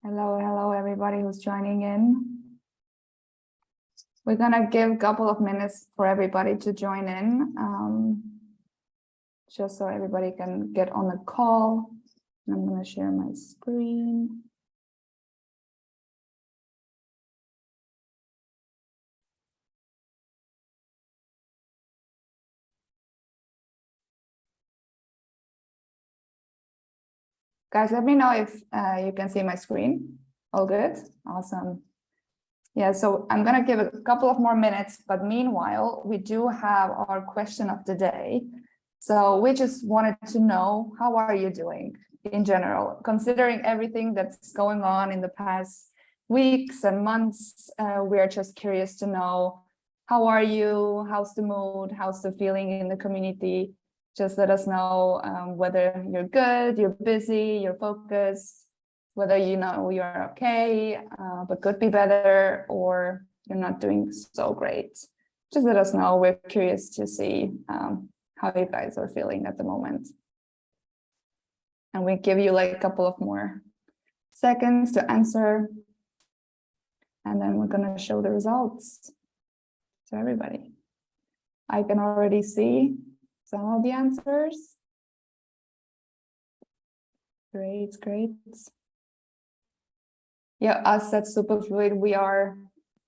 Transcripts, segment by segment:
Hello, everybody who's joining in. We're gonna give a couple of minutes for everybody to join in, just so everybody can get on the call. I'm gonna share my screen. Guys, let me know if you can see my screen. All good? Awesome. Yeah, so I'm going to give a couple of more minutes, but meanwhile, we do have our question of the day. So we just wanted to know, how are you doing in general, considering everything that's going on in the past weeks and months? We're just curious to know, how are you? How's the mood? How's the feeling in the community? Just let us know whether you're good, you're busy, you're focused, whether you know you're okay, but could be better, or you're not doing so great. Just let us know. We're curious to see how you guys are feeling at the moment. And we give you like a couple of more seconds to answer. And then we're going to show the results to everybody. I can already see some of the answers. Great. Yeah, us at Superfluid, we are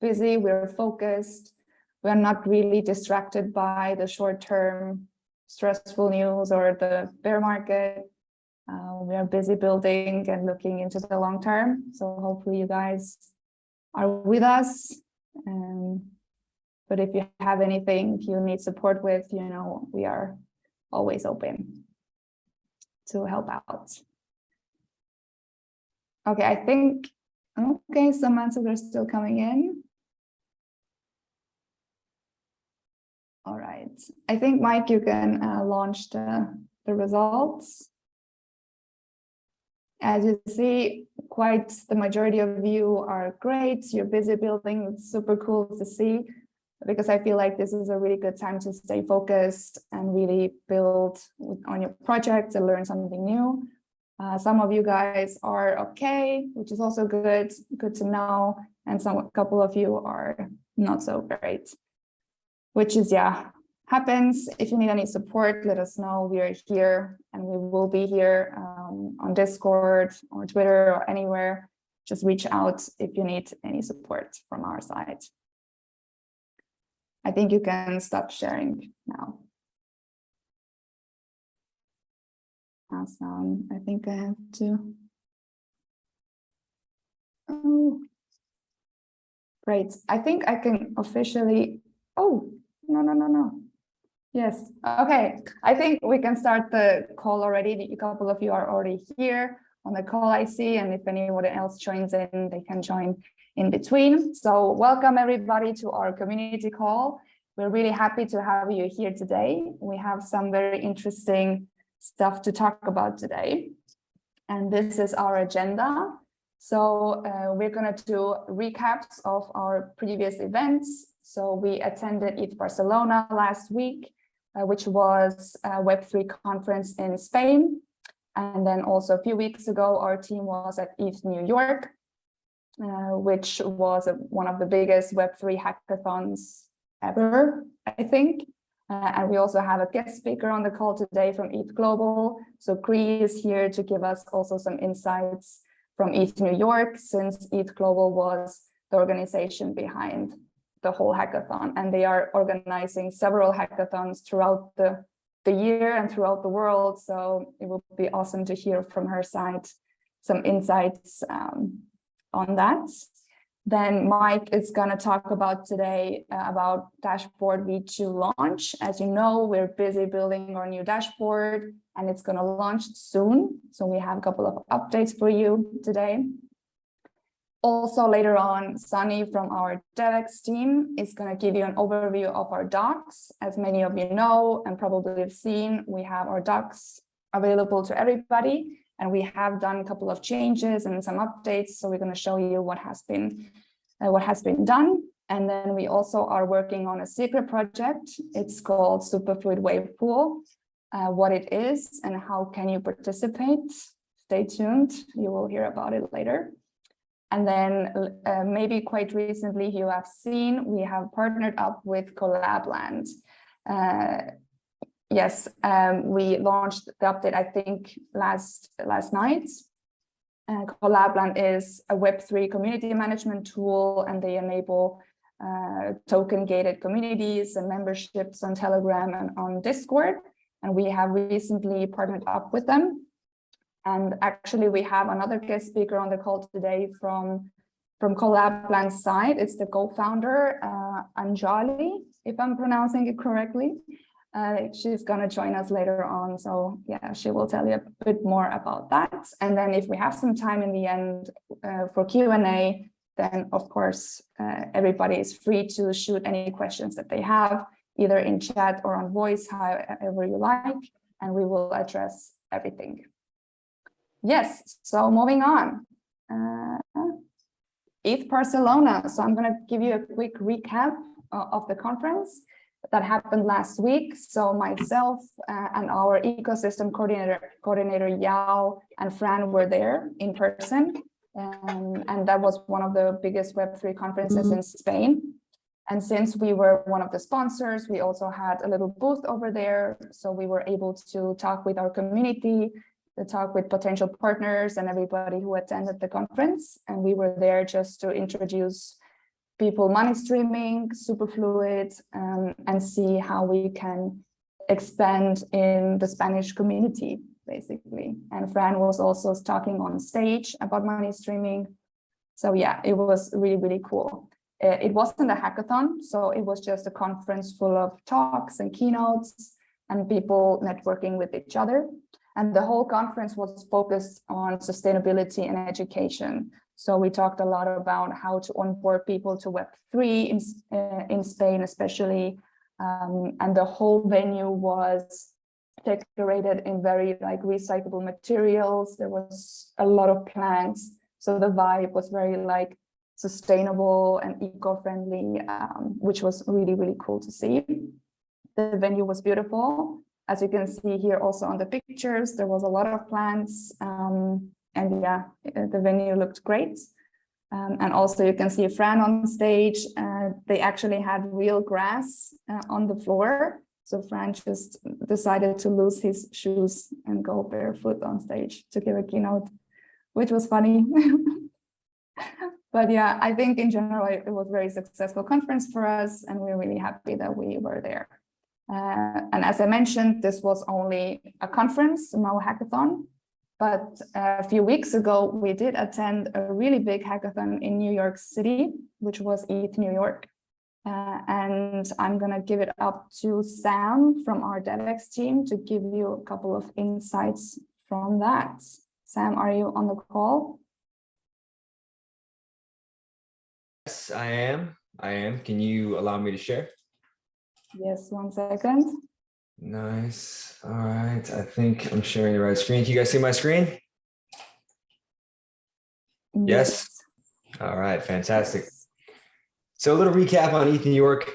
busy, we're focused. We're not really distracted by the short-term stressful news or the bear market. We are busy building and looking into the long term. So hopefully you guys are with us. But if you have anything you need support with, you know, we are always open to help out. Okay, I think, okay, some answers are still coming in. All right, I think, Mike, you can launch the results. As you see, quite the majority of you are great. You're busy building. It's super cool to see, because I feel like this is a really good time to stay focused and really build on your projects and learn something new. Some of you guys are okay, which is also good to know. And a couple of you are not so great, which is, yeah, happens. If you need any support, let us know. We are here, and we will be here on Discord or Twitter or anywhere. Just reach out if you need any support from our side. I think you can stop sharing now. Awesome. I think I have to. Oh, great. I think I can officially. Oh, no. Yes. Okay. I think we can start the call already. A couple of you are already here on the call, I see. And if anyone else joins in, they can join in between. So welcome everybody to our community call. We're really happy to have you here today. We have some very interesting stuff to talk about today. And this is our agenda. So we're going to do recaps of our previous events. So we attended ETH Barcelona last week, which was a Web3 conference in Spain. And then also a few weeks ago, our team was at ETH New York, which was one of the biggest Web3 hackathons ever, I think. And we also have a guest speaker on the call today from ETHGlobal. So Cree is here to give us also some insights from ETH New York, since ETHGlobal was the organization behind the whole hackathon. And they are organizing several hackathons throughout the year and throughout the world. So it will be awesome to hear from her side some insights on that. Then Mike is going to talk about today about dashboard V2 launch. As you know, we're busy building our new dashboard, and it's going to launch soon. So we have a couple of updates for you today. Also later on, Sunny from our DevX team is going to give you an overview of our docs. As many of you know and probably have seen, we have our docs available to everybody. And we have done a couple of changes and some updates. So we're going to show you what has been done. And then we also are working on a secret project. It's called Superfluid Wave Pool. What it is and how can you participate? Stay tuned. You will hear about it later. And then maybe quite recently you have seen, we have partnered up with Collab.Land. Yes, we launched the update, I think, last night. Collab.Land is a Web3 community management tool, and they enable token-gated communities and memberships on Telegram and on Discord. And we have recently partnered up with them. And actually, we have another guest speaker on the call today from Collab.Land's side. It's the co-founder, Anjali, if I'm pronouncing it correctly. She's going to join us later on. So yeah, she will tell you a bit more about that. And then if we have some time in the end for Q&A, then of course, everybody is free to shoot any questions that they have, either in chat or on voice, however you like, and we will address everything. Yes, so moving on. ETH Barcelona. So I'm going to give you a quick recap of the conference that happened last week. So myself and our ecosystem coordinator Yao and Fran were there in person. And that was one of the biggest Web3 conferences in Spain. And since we were one of the sponsors, we also had a little booth over there. So we were able to talk with our community, to talk with potential partners and everybody who attended the conference. And we were there just to introduce people money streaming, Superfluid, and see how we can expand in the Spanish community, basically. And Fran was also talking on stage about money streaming. So yeah, it was really, really cool. It wasn't a hackathon, so it was just a conference full of talks and keynotes and people networking with each other. And the whole conference was focused on sustainability and education. So we talked a lot about how to onboard people to Web3 in Spain, especially. And the whole venue was decorated in very recyclable materials. There was a lot of plants. So the vibe was very sustainable and eco-friendly, which was really, really cool to see. The venue was beautiful. As you can see here also on the pictures, there was a lot of plants. And yeah, the venue looked great. And also you can see Fran on stage. They actually had real grass on the floor. So Fran just decided to lose his shoes and go barefoot on stage to give a keynote, which was funny. But yeah, I think in general, it was a very successful conference for us, and we're really happy that we were there. And as I mentioned, this was only a conference, no hackathon. But a few weeks ago, we did attend a really big hackathon in New York City, which was ETH New York. And I'm going to give it up to Sam from our DevX team to give you a couple of insights from that. Sam, are you on the call? Yes, I am. Can you allow me to share? Yes, 1 second. Nice. All right. I think I'm sharing the right screen. Can you guys see my screen? Yes. All right. Fantastic. Yes. So a little recap on ETH New York.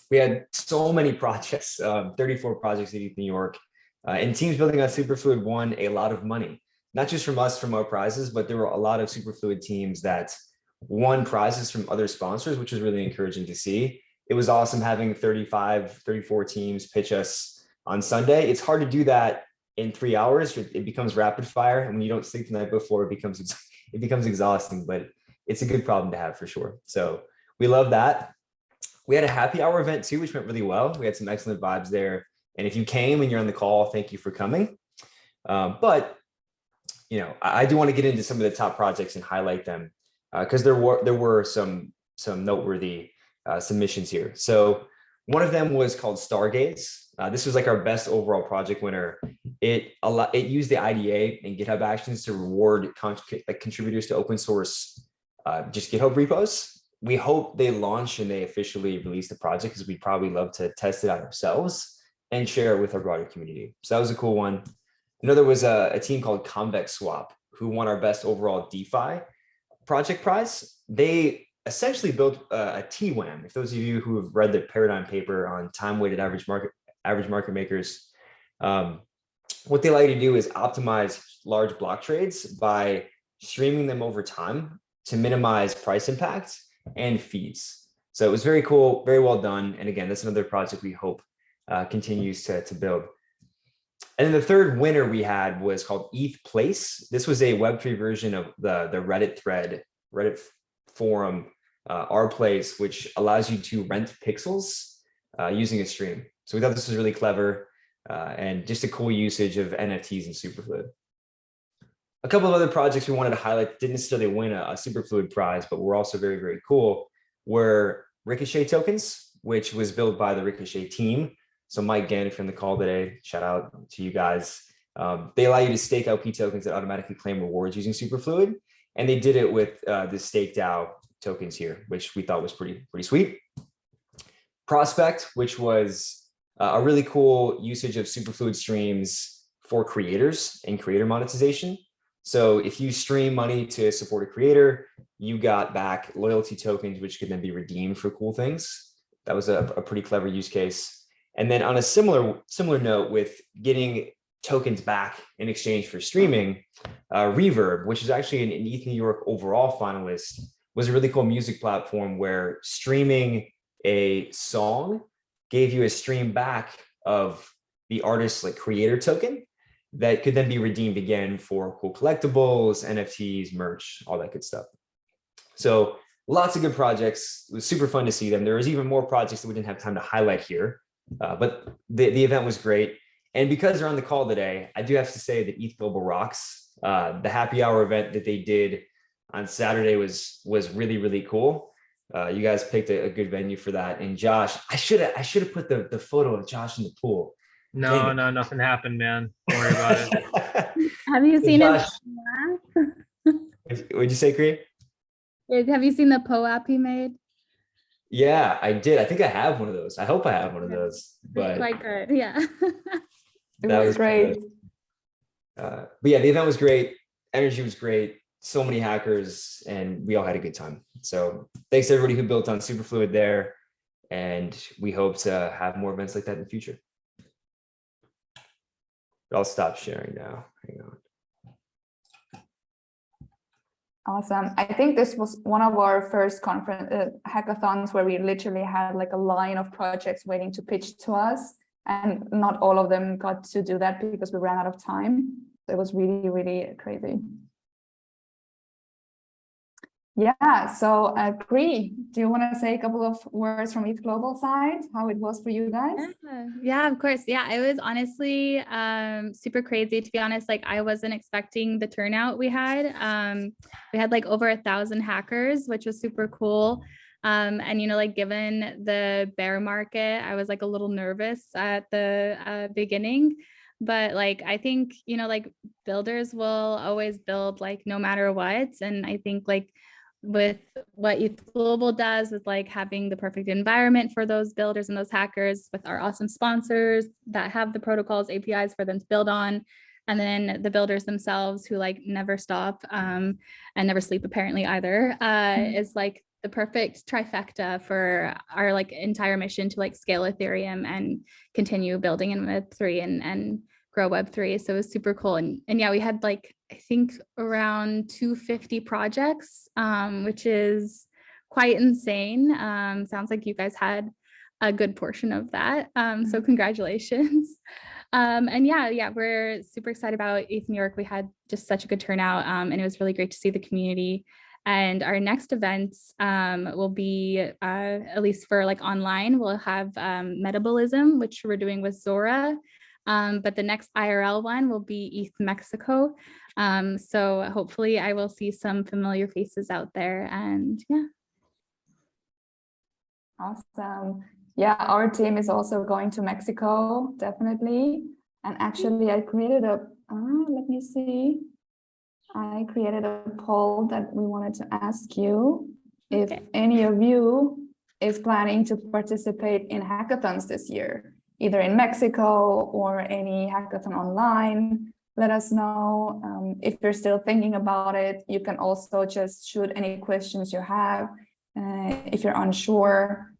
We had so many projects, 34 projects at ETH New York, and teams building on Superfluid won a lot of money, not just from us, from our prizes, but there were a lot of Superfluid teams that won prizes from other sponsors, which was really encouraging to see. It was awesome having 34 teams pitch us on Sunday. It's hard to do that in 3 hours. It becomes rapid fire. And when you don't sleep the night before, it becomes exhausting, but it's a good problem to have for sure. So we love that. We had a happy hour event too, which went really well. We had some excellent vibes there. And if you came and you're on the call, thank you for coming. But I do want to get into some of the top projects and highlight them because there were some noteworthy submissions here. So one of them was called Stargaze. This was our best overall project winner. It used the IDA and GitHub Actions to reward contributors to open source just GitHub repos. We hope they launch and they officially release the project because we'd probably love to test it out ourselves and share it with our broader community. So that was a cool one. Another was a team called Convex Swap, who won our best overall DeFi project prize. They essentially built a TWAM. If those of you who have read the paradigm paper on time-weighted average market makers, what they like to do is optimize large block trades by streaming them over time to minimize price impact and fees. So it was very cool, very well done. And again, that's another project we hope continues to build. And then the third winner we had was called ETHPlace. This was a Web3 version of the Reddit thread, Reddit forum, our place, which allows you to rent pixels using a stream. So we thought this was really clever and just a cool usage of NFTs and Superfluid. A couple of other projects we wanted to highlight that didn't necessarily win a Superfluid prize, but were also very, very cool, were Ricochet tokens, which was built by the Ricochet team. So Mike Gann from the call today, shout out to you guys. They allow you to stake LP tokens that automatically claim rewards using Superfluid. And they did it with the staked out tokens here, which we thought was pretty sweet. Prospect, which was a really cool usage of Superfluid streams for creators and creator monetization. So if you stream money to support a creator, you got back loyalty tokens, which could then be redeemed for cool things. That was a pretty clever use case. And then on a similar note with getting tokens back in exchange for streaming, Reverb, which is actually an ETHNYC overall finalist, was a really cool music platform where streaming a song gave you a stream back of the artist's like creator token that could then be redeemed again for cool collectibles, NFTs, merch, all that good stuff. So lots of good projects. It was super fun to see them. There was even more projects that we didn't have time to highlight here. But the event was great. And because they're on the call today, I do have to say that ETHGlobal rocks. The happy hour event that they did on Saturday was really, really cool. You guys picked a good venue for that. And Josh, I should have put the photo of Josh in the pool. No, nothing happened, man. Don't worry about it. Have you seen Josh, his what'd you say, Cree? Have you seen the PO-app he made? Yeah, I did. I think I have one of those. I hope I have one of those. But Quite good, yeah. It was great. But yeah, the event was great. Energy was great. So many hackers, and we all had a good time. So thanks to everybody who built on Superfluid there. And we hope to have more events like that in the future. I'll stop sharing now. Hang on. Awesome. I think this was one of our first conference hackathons where we literally had like a line of projects waiting to pitch to us, and not all of them got to do that because we ran out of time. It was really, really crazy. Yeah, so Cree, do you want to say a couple of words from ETHGlobal side, how it was for you guys? Yeah, of course. Yeah, it was honestly super crazy, to be honest. Like, I wasn't expecting the turnout we had. We had like over 1,000 hackers, which was super cool. And, you know, like given the bear market, I was like a little nervous at the beginning. But like, I think, you know, like builders will always build like no matter what. And I think like with what ETHGlobal does with like having the perfect environment for those builders and those hackers with our awesome sponsors that have the protocols, APIs for them to build on, and then the builders themselves who like never stop and never sleep apparently either, is like the perfect trifecta for our like entire mission to like scale Ethereum and continue building in Web3 and grow Web3. So it was super cool. And yeah, we had like, I think around 250 projects, which is quite insane. Sounds like you guys had a good portion of that. So congratulations. And yeah, we're super excited about ETHNYC. We had just such a good turnout, and it was really great to see the community. And our next events will be, at least for like online, we'll have Metabolism, which we're doing with Zora. But the next IRL one will be ETH Mexico. So hopefully I will see some familiar faces out there, and yeah. Awesome. Yeah, our team is also going to Mexico, definitely. And actually I created a, let me see. I created a poll that we wanted to ask you if any of you is planning to participate in hackathons this year, either in Mexico or any hackathon online. Let us know. If you're still thinking about it, you can also just shoot any questions you have if you're unsure,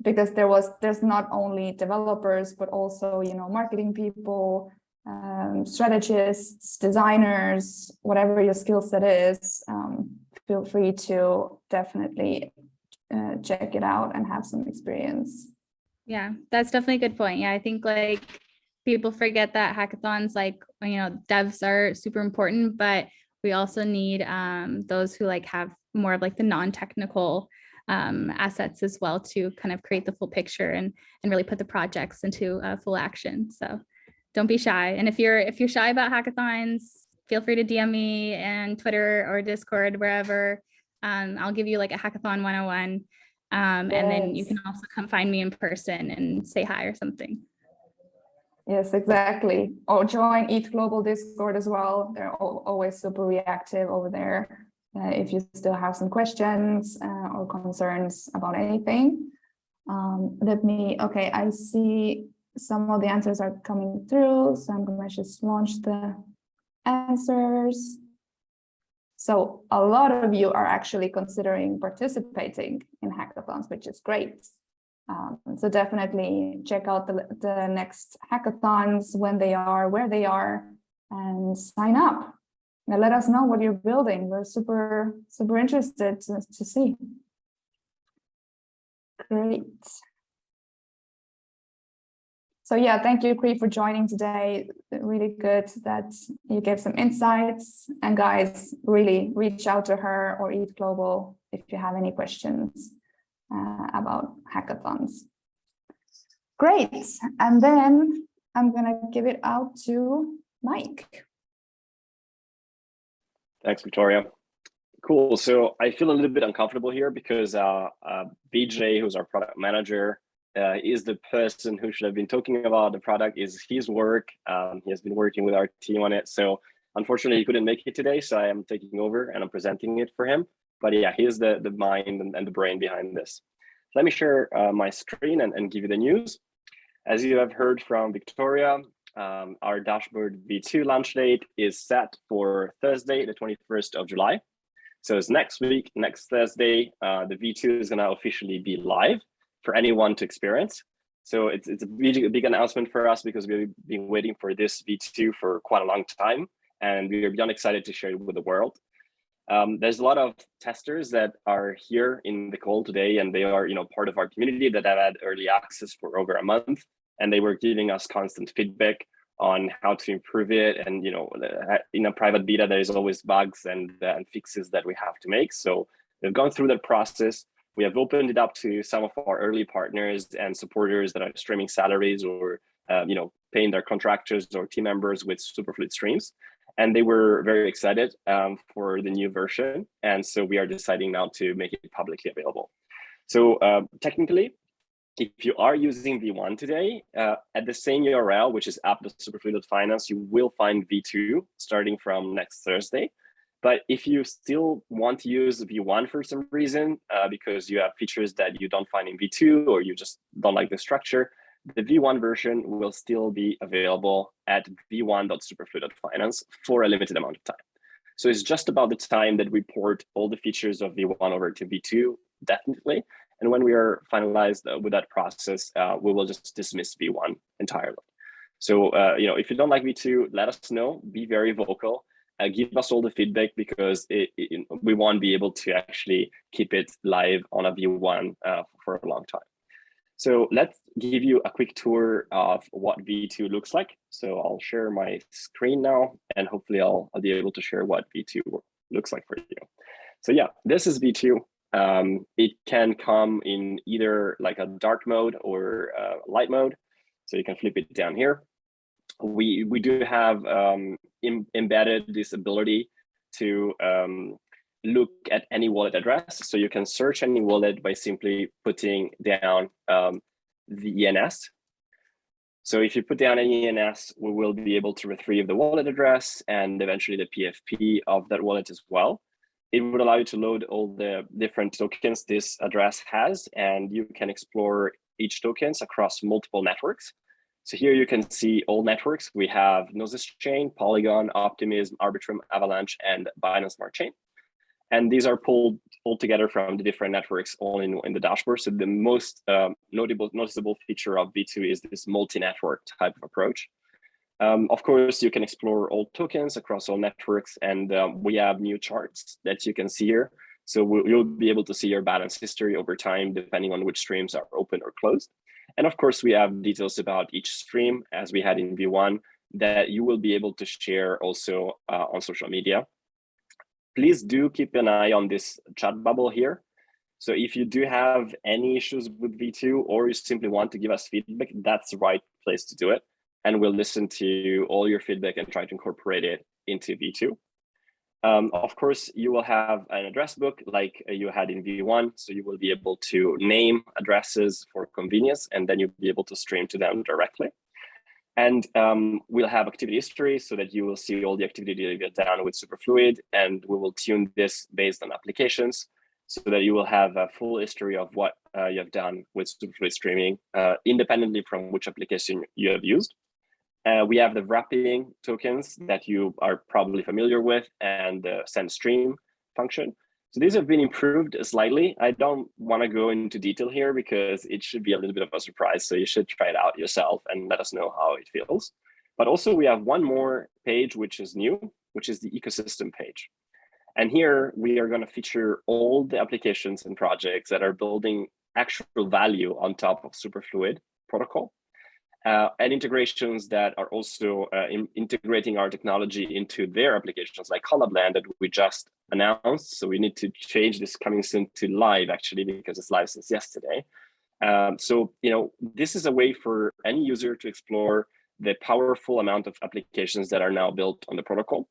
because there's not only developers, but also, you know, marketing people, strategists, designers, whatever your skill set is. feel free to definitely check it out and have some experience. Yeah, that's definitely a good point. Yeah, I think like people forget that hackathons, like, you know, devs are super important, but we also need those who like have more of like the non-technical assets as well to kind of create the full picture and really put the projects into full action. So don't be shy. And if you're shy about hackathons, feel free to DM me and Twitter or Discord, wherever. I'll give you like a hackathon 101. And then you can also come find me in person and say hi or something. Yes, exactly. Or join ETHGlobal Discord as well. They're always super reactive over there. If you still have some questions or concerns about anything. Okay, I see some of the answers are coming through. So I'm going to just launch the answers. So a lot of you are actually considering participating in hackathons, which is great. So definitely check out the next hackathons, when they are, where they are, and sign up. Now let us know what you're building. We're super interested to see. Great. So yeah, thank you, Cree, for joining today. Really good that you gave some insights. And guys, really reach out to her or ETHGlobal if you have any questions about hackathons. Great. And then I'm going to give it out to Mike. Thanks, Victoria. Cool. So I feel a little bit uncomfortable here because BJ, who's our product manager, is the person who should have been talking about the product. Is his work. He has been working with our team on it. So unfortunately, he couldn't make it today. So I am taking over and I'm presenting it for him. But yeah, he is the mind and the brain behind this. Let me share my screen and give you the news. As you have heard from Victoria, our dashboard V2 launch date is set for Thursday, the 21st of July. So it's next week, next Thursday, the V2 is going to officially be live for anyone to experience. So it's a big announcement for us because we've been waiting for this V2 for quite a long time, and we're beyond excited to share it with the world. There's a lot of testers that are here in the call today, and they are, part of our community that have had early access for over a month, and they were giving us constant feedback on how to improve it. And in a private beta, there's always bugs and fixes that we have to make. So we've gone through that process. We have opened it up to some of our early partners and supporters that are streaming salaries or paying their contractors or team members with Superfluid streams. And they were very excited for the new version. And so we are deciding now to make it publicly available. So technically, if you are using V1 today, at the same URL, which is app.superfluid.finance, you will find V2 starting from next Thursday. But if you still want to use V1 for some reason, because you have features that you don't find in V2 or you just don't like the structure, the V1 version will still be available at v1.superfluid.finance for a limited amount of time. So it's just about the time that we port all the features of V1 over to V2, definitely. And when we are finalized with that process, we will just dismiss V1 entirely. So, if you don't like V2, let us know, be very vocal, give us all the feedback, because we won't be able to actually keep it live on a V1 for a long time. So let's give you a quick tour of what V2 looks like. So I'll share my screen now, and hopefully I'll be able to share what V2 looks like for you. So yeah, this is V2. It can come in either like a dark mode or light mode. So you can flip it down here. We do have embedded this ability to look at any wallet address. So you can search any wallet by simply putting down the ENS. So if you put down any ENS, we will be able to retrieve the wallet address and eventually the PFP of that wallet as well. It would allow you to load all the different tokens this address has, and you can explore each tokens across multiple networks. So here you can see all networks. We have Gnosis Chain, Polygon, Optimism, Arbitrum, Avalanche, and Binance Smart Chain. And these are pulled all together from the different networks all in the dashboard. So the most noticeable feature of V2 is this multi-network type of approach. Of course, you can explore all tokens across all networks, and we have new charts that you can see here. So you'll be able to see your balance history over time, depending on which streams are open or closed. And of course, we have details about each stream, as we had in V1, that you will be able to share also on social media. Please do keep an eye on this chat bubble here. So if you do have any issues with V2, or you simply want to give us feedback, that's the right place to do it. And we'll listen to all your feedback and try to incorporate it into V2. Of course, you will have an address book like you had in V1. So you will be able to name addresses for convenience, and then you'll be able to stream to them directly. And we'll have activity history so that you will see all the activity that you get done with Superfluid, and we will tune this based on applications so that you will have a full history of what you have done with Superfluid streaming, independently from which application you have used. We have the wrapping tokens that you are probably familiar with, and the send stream function. So these have been improved slightly. I don't want to go into detail here because it should be a little bit of a surprise. So you should try it out yourself and let us know how it feels. But also we have one more page which is new, which is the ecosystem page. And here we are going to feature all the applications and projects that are building actual value on top of Superfluid protocol. And integrations that are also integrating our technology into their applications, like Collab.Land that we just announced. So we need to change this coming soon to live, actually, because it's live since yesterday. So, this is a way for any user to explore the powerful amount of applications that are now built on the protocol,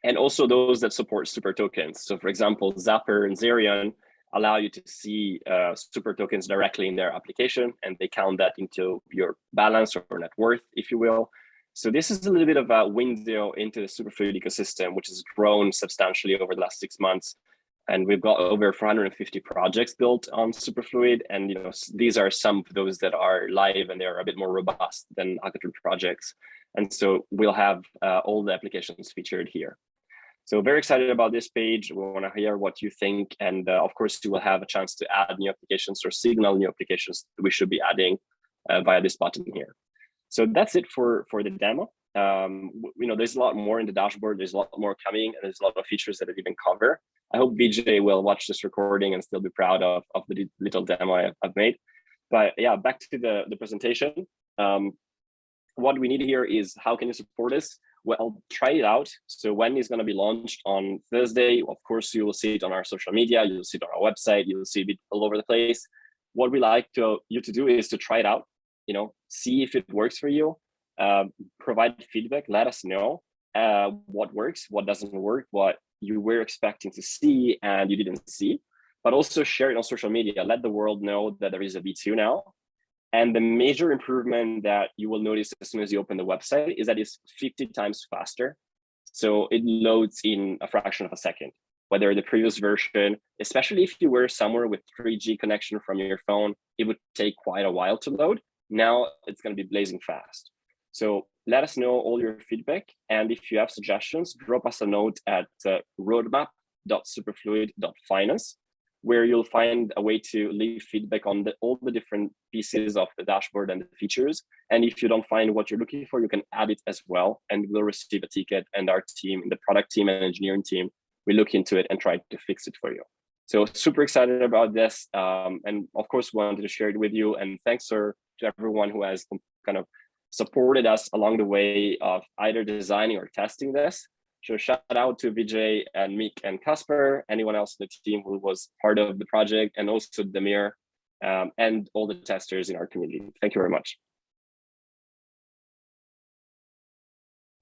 and also those that support super tokens. So, for example, Zapper and Zerion allow you to see super tokens directly in their application, and they count that into your balance or net worth, if you will. So this is a little bit of a window into the Superfluid ecosystem, which has grown substantially over the last 6 months. And we've got over 450 projects built on Superfluid. And these are some of those that are live, and they're a bit more robust than hackathon projects. And so we'll have all the applications featured here. So very excited about this page. We want to hear what you think. And of course, you will have a chance to add new applications or signal new applications that we should be adding via this button here. So that's it for the demo. There's a lot more in the dashboard. There's a lot more coming, and there's a lot of features that I didn't cover. I hope BJ will watch this recording and still be proud of the little demo I've made. But yeah, back to the presentation. What we need here is, how can you support us? Well, try it out. So when it's going to be launched on Thursday, of course, you will see it on our social media. You'll see it on our website. You'll see it all over the place. What we like you to do is to try it out, see if it works for you, provide feedback, let us know what works, what doesn't work, what you were expecting to see and you didn't see, but also share it on social media. Let the world know that there is a V2 now. And the major improvement that you will notice as soon as you open the website is that it's 50 times faster. So it loads in a fraction of a second, whether the previous version, especially if you were somewhere with 3G connection from your phone, it would take quite a while to load. Now it's going to be blazing fast. So let us know all your feedback. And if you have suggestions, drop us a note at roadmap.superfluid.finance, where you'll find a way to leave feedback on all the different pieces of the dashboard and the features. And if you don't find what you're looking for, you can add it as well, and we'll receive a ticket, and our team, the product team and engineering team, we look into it and try to fix it for you. So super excited about this. And of course, wanted to share it with you. And thanks to everyone who has kind of supported us along the way of either designing or testing this. So shout out to Vijay and Mick and Casper, anyone else in the team who was part of the project, and also Damir and all the testers in our community. Thank you very much.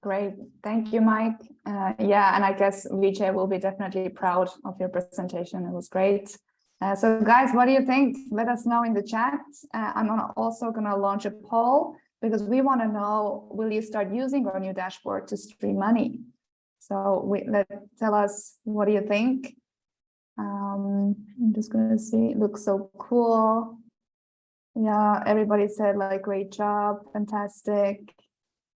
Great. Thank you, Mike. Yeah, and I guess Vijay will be definitely proud of your presentation. It was great. So guys, what do you think? Let us know in the chat. I'm also going to launch a poll because we want to know, will you start using our new dashboard to stream money? So tell us, what do you think? I'm just going to see, it looks so cool. Yeah, everybody said like, great job, fantastic.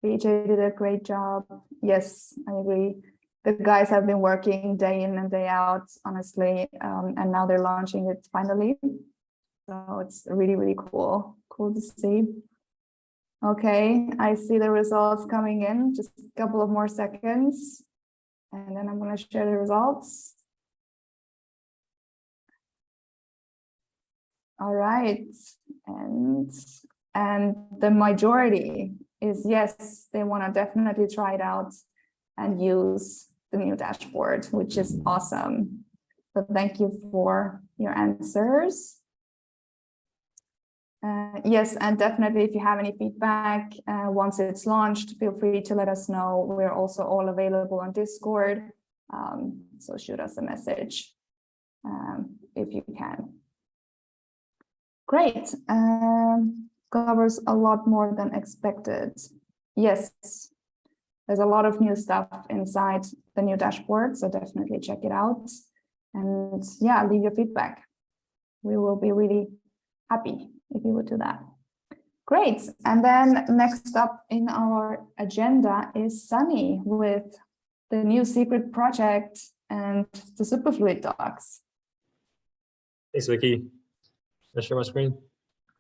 BJ did a great job. Yes, I agree. The guys have been working day in and day out, honestly, and now they're launching it finally. So it's really, really cool to see. Okay, I see the results coming in. Just a couple of more seconds. And then I'm going to share the results. All right. And the majority is yes, they want to definitely try it out and use the new dashboard, which is awesome. So thank you for your answers. Yes, and definitely if you have any feedback, once it's launched, feel free to let us know. We're also all available on Discord. So shoot us a message if you can. Great. Covers a lot more than expected. Yes, there's a lot of new stuff inside the new dashboard, so definitely check it out. And yeah, leave your feedback. We will be really happy if you would do that. Great. And then next up in our agenda is Sunny with the new secret project and the Superfluid docs. Thanks, Vicky. Can I share my screen?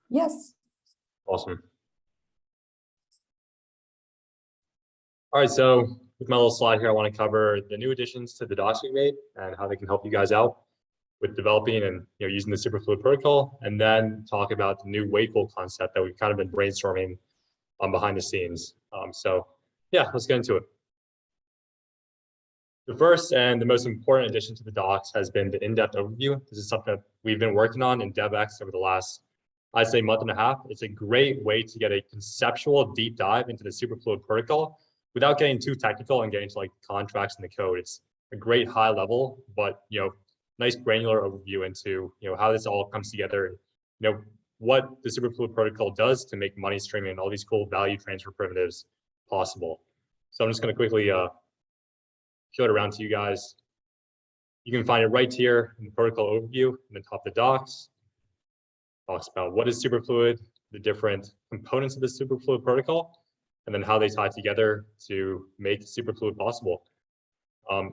Yes. Awesome. All right, so with my little slide here, I want to cover the new additions to the docs we made and how they can help you guys out with developing and using the Superfluid protocol, and then talk about the new weight goal concept that we've kind of been brainstorming behind the scenes. So yeah, let's get into it. The first and the most important addition to the docs has been the in-depth overview. This is something that we've been working on in DevX over the last, I'd say, month and a half. It's a great way to get a conceptual deep dive into the Superfluid protocol without getting too technical and getting to like contracts in the code. It's a great high level, but nice granular overview into how this all comes together, what the Superfluid protocol does to make money streaming and all these cool value transfer primitives possible. So I'm just going to quickly show it around to you guys. You can find it right here in the protocol overview in the top of the docs. Talks about what is Superfluid, the different components of the Superfluid protocol, and then how they tie together to make Superfluid possible.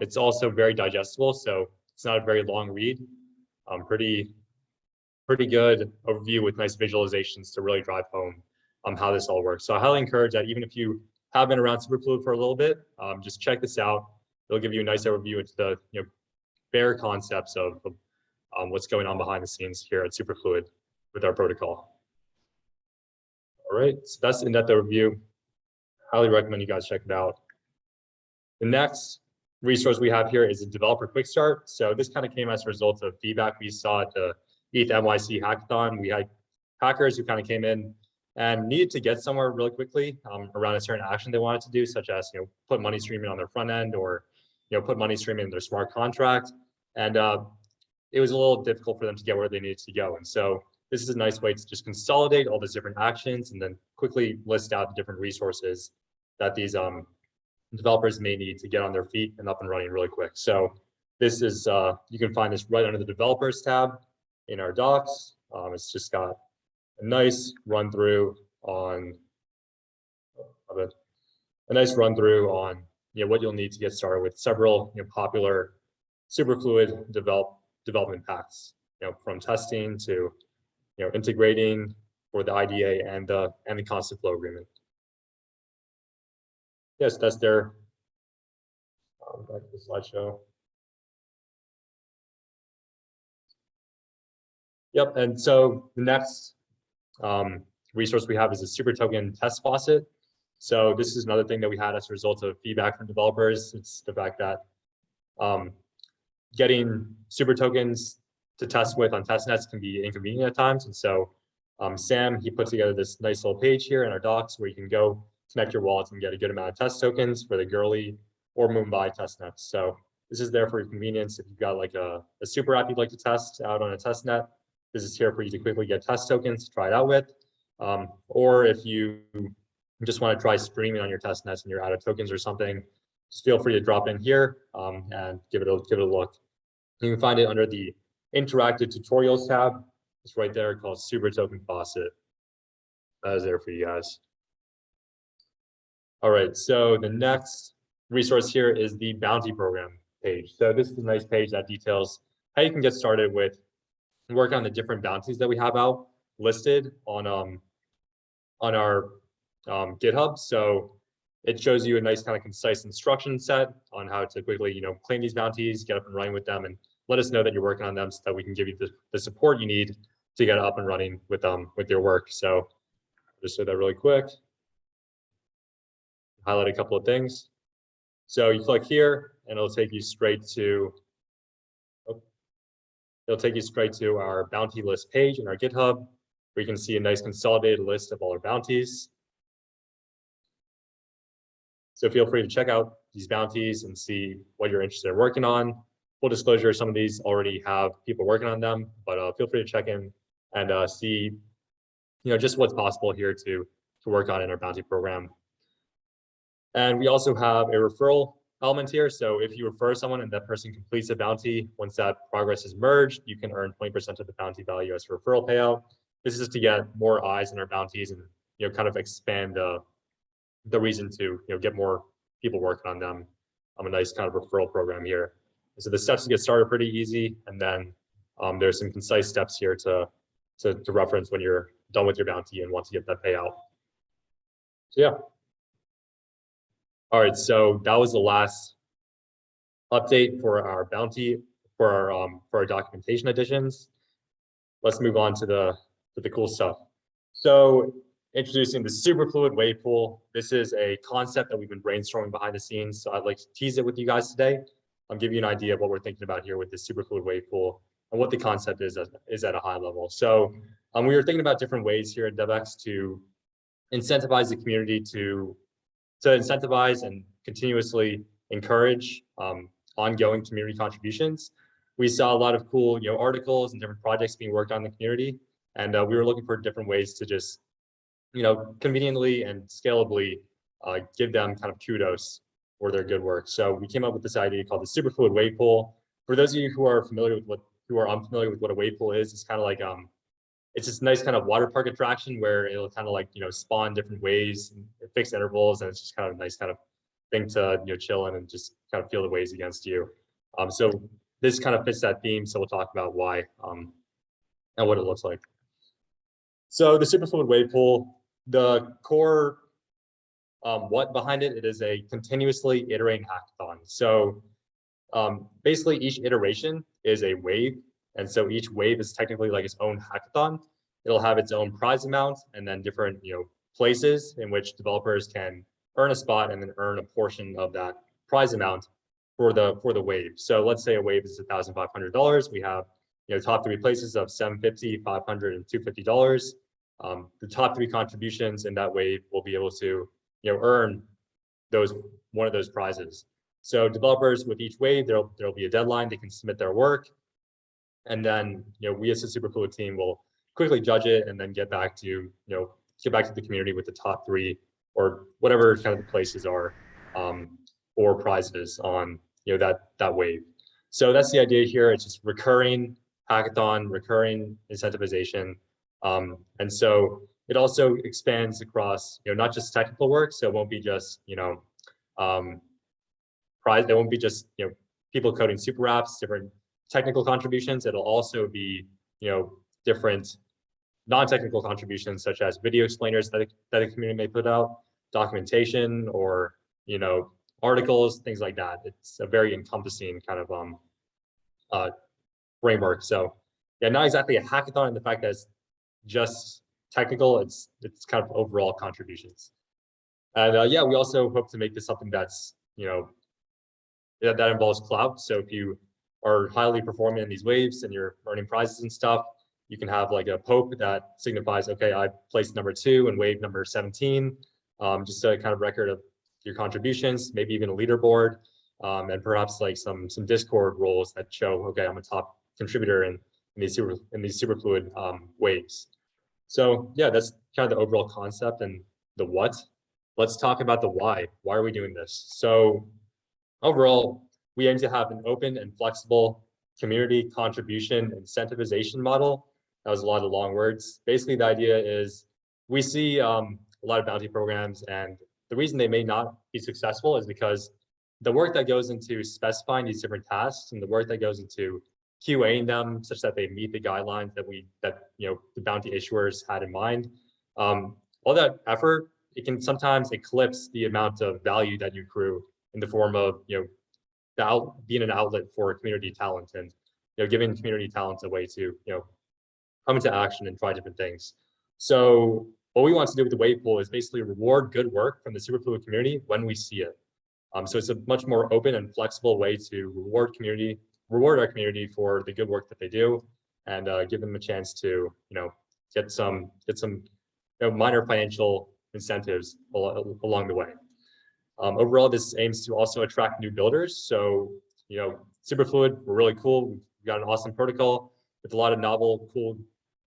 It's also very digestible, so it's not a very long read. Pretty good overview with nice visualizations to really drive home how this all works. So I highly encourage that even if you have been around Superfluid for a little bit, just check this out. It'll give you a nice overview into the bare concepts of what's going on behind the scenes here at Superfluid with our protocol. All right, so that's the in-depth overview. Highly recommend you guys check it out. The next resource we have here is a developer quick start. So this kind of came as a result of feedback we saw at the ETHNYC hackathon. We had hackers who kind of came in and needed to get somewhere really quickly around a certain action they wanted to do, such as put money streaming on their front end or put money streaming in their smart contract. And it was a little difficult for them to get where they needed to go. And so this is a nice way to just consolidate all these different actions and then quickly list out the different resources that these developers may need to get on their feet and up and running really quick. So this is, you can find this right under the developers tab in our docs. It's just got a nice run through on what you'll need to get started with several popular Superfluid development paths, from testing to integrating for the IDA and the constant flow agreement. Yes, that's there. Back to the slideshow. Yep, and so the next resource we have is a super token test faucet. So this is another thing that we had as a result of feedback from developers. It's the fact that getting super tokens to test with on testnets can be inconvenient at times. And so Sam, he put together this nice little page here in our docs where you can go connect your wallets and get a good amount of test tokens for the Girly or Mumbai testnets. So this is there for your convenience. If you've got like a super app you'd like to test out on a testnet, this is here for you to quickly get test tokens to try it out with. Or if you just want to try streaming on your testnets and you're out of tokens or something, just feel free to drop in here and give it a look. You can find it under the interactive tutorials tab. It's right there called Super Token Faucet. That is there for you guys. All right, so the next resource here is the bounty program page. So this is a nice page that details how you can get started with work on the different bounties that we have out listed on our GitHub. So it shows you a nice kind of concise instruction set on how to quickly, claim these bounties, get up and running with them, and let us know that you're working on them so that we can give you the support you need to get up and running with your work. So just show that really quick. Highlight a couple of things. So you click here and it'll take you straight to our bounty list page in our GitHub, where you can see a nice consolidated list of all our bounties. So feel free to check out these bounties and see what you're interested in working on. Full disclosure, some of these already have people working on them, but feel free to check in and see, just what's possible here to work on in our bounty program. And we also have a referral element here. So if you refer someone and that person completes a bounty, once that progress is merged, you can earn 20% of the bounty value as a referral payout. This is just to get more eyes in our bounties and kind of expand the reason to get more people working on them. A nice kind of referral program here. So the steps to get started are pretty easy, and then there's some concise steps here to reference when you're done with your bounty and want to get that payout. So yeah. All right, so that was the last update for our bounty for our documentation additions. Let's move on to the cool stuff. So introducing the Superfluid wave pool. This is a concept that we've been brainstorming behind the scenes. So I'd like to tease it with you guys today. I'll give you an idea of what we're thinking about here with the Superfluid wave pool and what the concept is at a high level. So we were thinking about different ways here at DevX to incentivize the community to incentivize and continuously encourage ongoing community contributions. We saw a lot of cool articles and different projects being worked on in the community, and we were looking for different ways to just conveniently and scalably give them kind of kudos for their good work. So we came up with this idea called the Superfluid wave pool. For those of you who are unfamiliar with what a wave pool is, it's kind of like it's this nice kind of water park attraction where it'll kind of like spawn different waves and fixed intervals, and it's just kind of a nice kind of thing to chill in and just kind of feel the waves against you. So this kind of fits that theme. So we'll talk about why and what it looks like. So the Superfluid wave pool, the core what behind it, it is a continuously iterating hackathon. So basically each iteration is a wave. And so each wave is technically like its own hackathon. It'll have its own prize amount and then different places in which developers can earn a spot and then earn a portion of that prize amount for the wave. So let's say a wave is $1,500. We have top 3 places of $750, $500, and $250. The top 3 contributions in that wave will be able to earn one of those prizes. So developers with each wave, there'll be a deadline. They can submit their work. And then, we as the Superfluid team will quickly judge it and then get back to the community with the top 3 or whatever kind of the places are for prizes on that wave. So that's the idea here. It's just recurring hackathon, recurring incentivization, and so it also expands across not just technical work. So it won't be just prize. There won't be just people coding super apps, different technical contributions. It'll also be different non-technical contributions such as video explainers that a community may put out, documentation, or articles, things like that. It's a very encompassing kind of framework. So yeah, not exactly a hackathon in the fact that it's just technical. It's kind of overall contributions. And yeah, we also hope to make this something that's that involves clout. So if you are highly performing in these waves and you're earning prizes and stuff, you can have like a pope that signifies, okay, I placed number 2 in wave number 17, just a kind of record of your contributions, maybe even a leaderboard, and perhaps like some Discord roles that show, okay, I'm a top contributor in these Superfluid waves. So yeah, that's kind of the overall concept and the what. Let's talk about the why. Why are we doing this? So overall, we aim to have an open and flexible community contribution incentivization model. That was a lot of long words. Basically, the idea is we see a lot of bounty programs, and the reason they may not be successful is because the work that goes into specifying these different tasks and the work that goes into QAing them such that they meet the guidelines that the bounty issuers had in mind, all that effort it can sometimes eclipse the amount of value that you accrue in the form of, being an outlet for community talent and, giving community talent a way to, come into action and try different things. So what we want to do with the wave pool is basically reward good work from the Superfluid community when we see it. So it's a much more open and flexible way to reward our community for the good work that they do, and give them a chance to, get some minor financial incentives along the way. Overall, this aims to also attract new builders. So, Superfluid, we're really cool. We've got an awesome protocol with a lot of novel, cool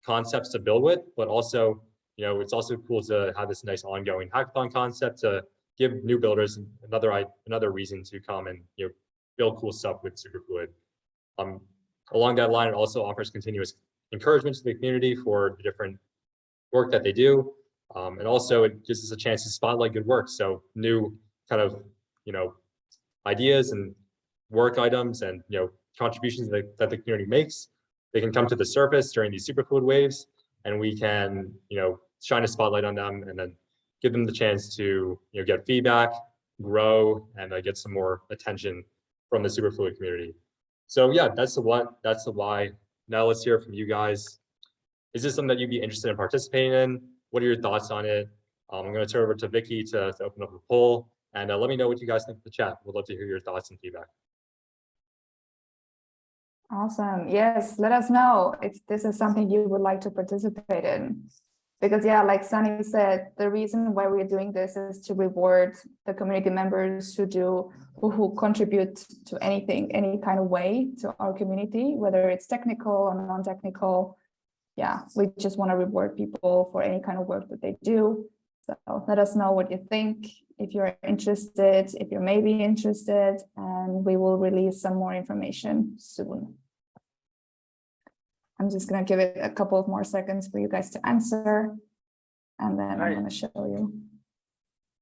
concepts to build with, but also, it's also cool to have this nice ongoing hackathon concept to give new builders another reason to come and, build cool stuff with Superfluid. Along that line, it also offers continuous encouragement to the community for the different work that they do. And also it gives us a chance to spotlight good work. So new kind of, ideas and work items and, contributions that the community makes, they can come to the surface during these Superfluid waves, and we can, shine a spotlight on them and then give them the chance to, get feedback, grow, and get some more attention from the Superfluid community. So yeah, that's the what, that's the why. Now let's hear from you guys. Is this something that you'd be interested in participating in? What are your thoughts on it? I'm going to turn over to Vicky to open up the poll, and let me know what you guys think in the chat. We'd love to hear your thoughts and feedback. Awesome. Yes, let us know if this is something you would like to participate in. Because yeah, like Sunny said, the reason why we're doing this is to reward the community members who contribute to anything, any kind of way to our community, whether it's technical or non-technical. Yeah, we just want to reward people for any kind of work that they do. So let us know what you think, if you're interested, if you're maybe interested, and we will release some more information soon. I'm just going to give it a couple of more seconds for you guys to answer, and then I'm going to show you.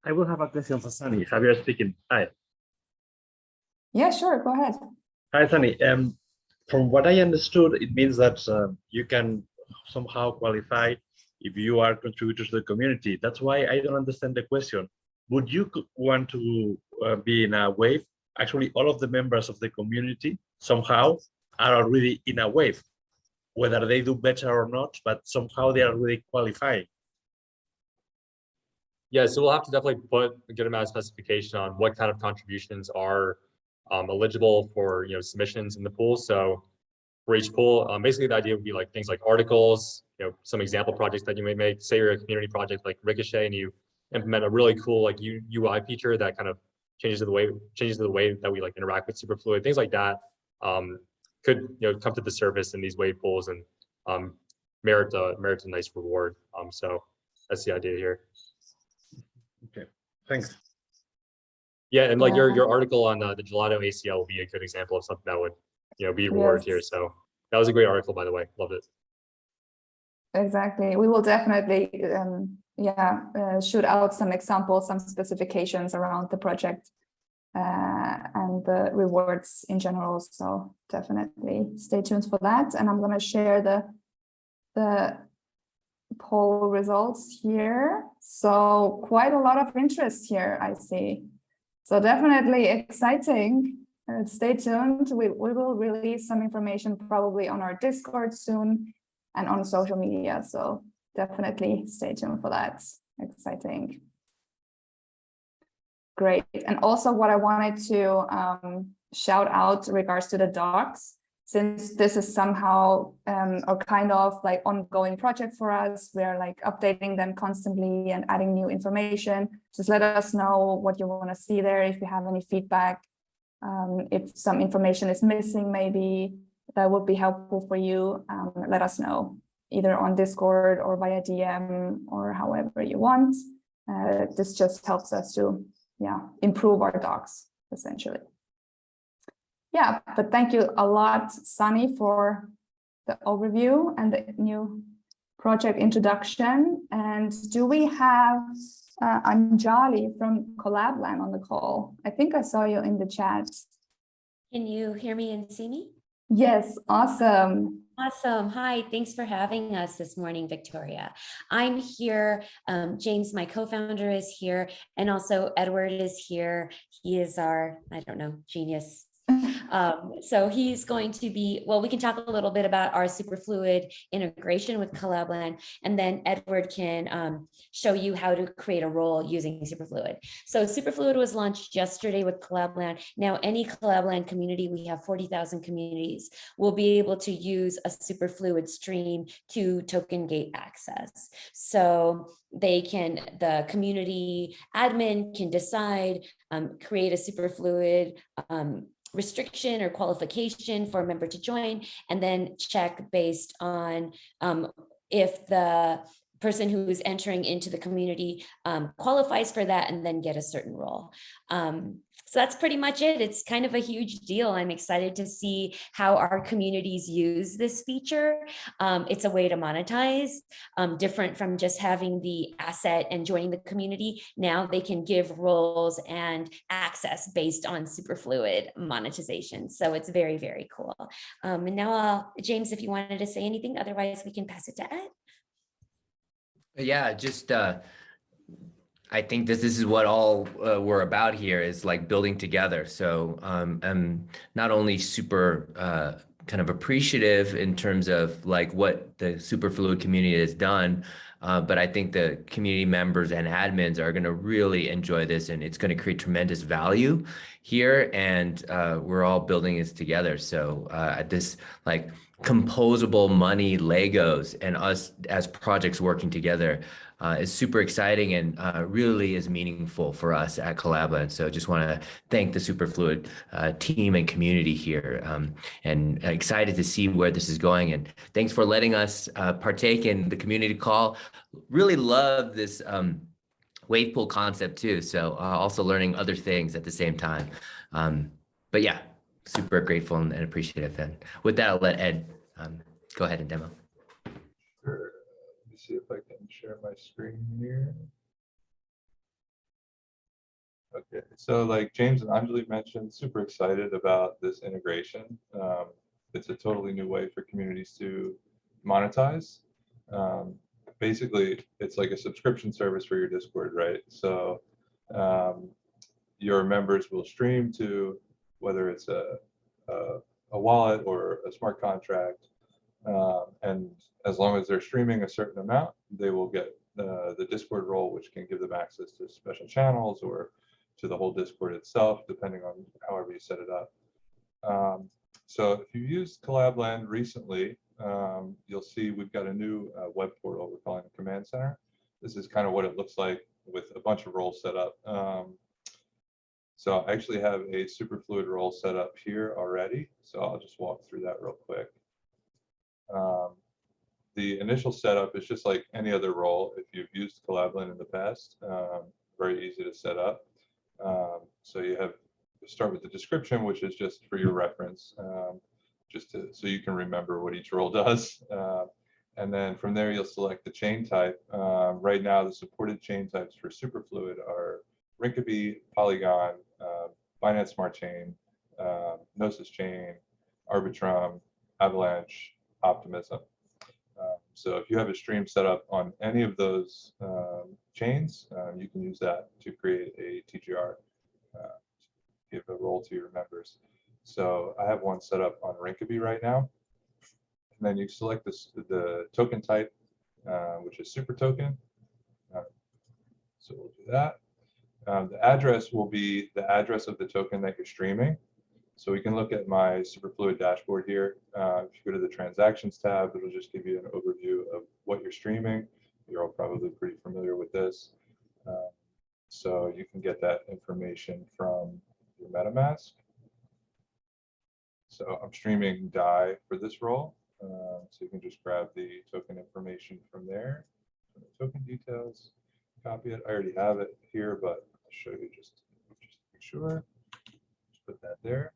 I will have a question for Sunny. Javier speaking. Hi. Yeah, sure. Go ahead. Hi, Sunny. From what I understood, it means that you can somehow qualify if you are contributors to the community. That's why I don't understand the question. Would you want to be in a wave? Actually, all of the members of the community somehow are already in a wave, whether they do better or not, but somehow they are really qualifying. Yeah, so we'll have to definitely put a good amount of specification on what kind of contributions are eligible for submissions in the pool. So for each pool, basically the idea would be like things like articles, some example projects that you may make. Say you're a community project like Ricochet and you implement a really cool like UI feature that kind of changes the way that we like interact with Superfluid. Things like that could come to the surface in these wave pools and merit a nice reward. So that's the idea here. Okay, thanks. Yeah, and like your article on the gelato ACL will be a good example of something that would be rewarded here. So that was a great article, by the way. Loved it. Exactly. We will definitely shoot out some examples, some specifications around the project and the rewards in general. So definitely stay tuned for that. And I'm going to share the poll results here. So quite a lot of interest here, I see. So definitely exciting. Stay tuned. We will release some information probably on our Discord soon and on social media. So definitely stay tuned for that. Exciting. Great. And also what I wanted to shout out in regards to the docs, since this is somehow a kind of like ongoing project for us, we're like updating them constantly and adding new information. Just let us know what you want to see there. If you have any feedback, if some information is missing, maybe that would be helpful for you. Let us know either on Discord or via DM or however you want. This just helps us to improve our docs essentially. Yeah, but thank you a lot, Sunny, for the overview and the new project introduction. And do we have Anjali from Collab.Land on the call? I think I saw you in the chat. Can you hear me and see me? Yes, awesome. Awesome. Hi, thanks for having us this morning, Victoria. I'm here. James, my co-founder, is here, and also Edward is here. He is our, I don't know, genius. So he's going to be, well, we can talk a little bit about our Superfluid integration with Collab.Land, and then Edward can show you how to create a role using Superfluid. So Superfluid was launched yesterday with Collab.Land. Now, any Collab.Land community, we have 40,000 communities, will be able to use a Superfluid stream to token gate access. So the community admin can decide, create a Superfluid restriction or qualification for a member to join, and then check based on if the person who is entering into the community qualifies for that, and then get a certain role. So that's pretty much it. It's kind of a huge deal. I'm excited to see how our communities use this feature. It's a way to monetize, different from just having the asset and joining the community. Now they can give roles and access based on Superfluid monetization. So it's very, very cool. And now, James, if you wanted to say anything, otherwise we can pass it to Ed. Yeah, just I think this is what all we're about here, is like building together. So I'm not only super kind of appreciative in terms of like what the Superfluid community has done, but I think the community members and admins are going to really enjoy this, and it's going to create tremendous value here, and we're all building this together. So this like composable money Legos and us as projects working together is super exciting, and really is meaningful for us at Collab.Land. So just want to thank the Superfluid team and community here, and excited to see where this is going. And thanks for letting us partake in the community call. Really love this wave pool concept too. So also learning other things at the same time. But yeah, super grateful and appreciative. And with that, I'll let Ed go ahead and demo. Sure. Let me see if I can share my screen here. Okay, so like James and Anjali mentioned, super excited about this integration. It's a totally new way for communities to monetize. Basically, it's like a subscription service for your Discord, right? So your members will stream to, whether it's a wallet or a smart contract, and as long as they're streaming a certain amount, they will get the Discord role, which can give them access to special channels or to the whole Discord itself, depending on however you set it up. So if you used Collab.Land recently, you'll see we've got a new web portal we're calling the Command Center. This is kind of what it looks like with a bunch of roles set up. So I actually have a Superfluid role set up here already. So I'll just walk through that real quick. The initial setup is just like any other role. If you've used Collab.Land in the past, very easy to set up. So you start with the description, which is just for your reference, so you can remember what each role does. And then from there, you'll select the chain type. Right now, the supported chain types for Superfluid are Rinkeby, Polygon, Binance Smart Chain, Gnosis Chain, Arbitrum, Avalanche, Optimism. So if you have a stream set up on any of those chains, you can use that to create a TGR, give a role to your members. So I have one set up on Rinkeby right now. And then you select the token type, which is super token. So we'll do that. The address will be the address of the token that you're streaming. So we can look at my Superfluid dashboard here. If you go to the transactions tab, it'll just give you an overview of what you're streaming. You're all probably pretty familiar with this. So you can get that information from your MetaMask. So I'm streaming DAI for this role. So you can just grab the token information from there. The token details, copy it. I already have it here, but I'll show you just to make sure. Just put that there.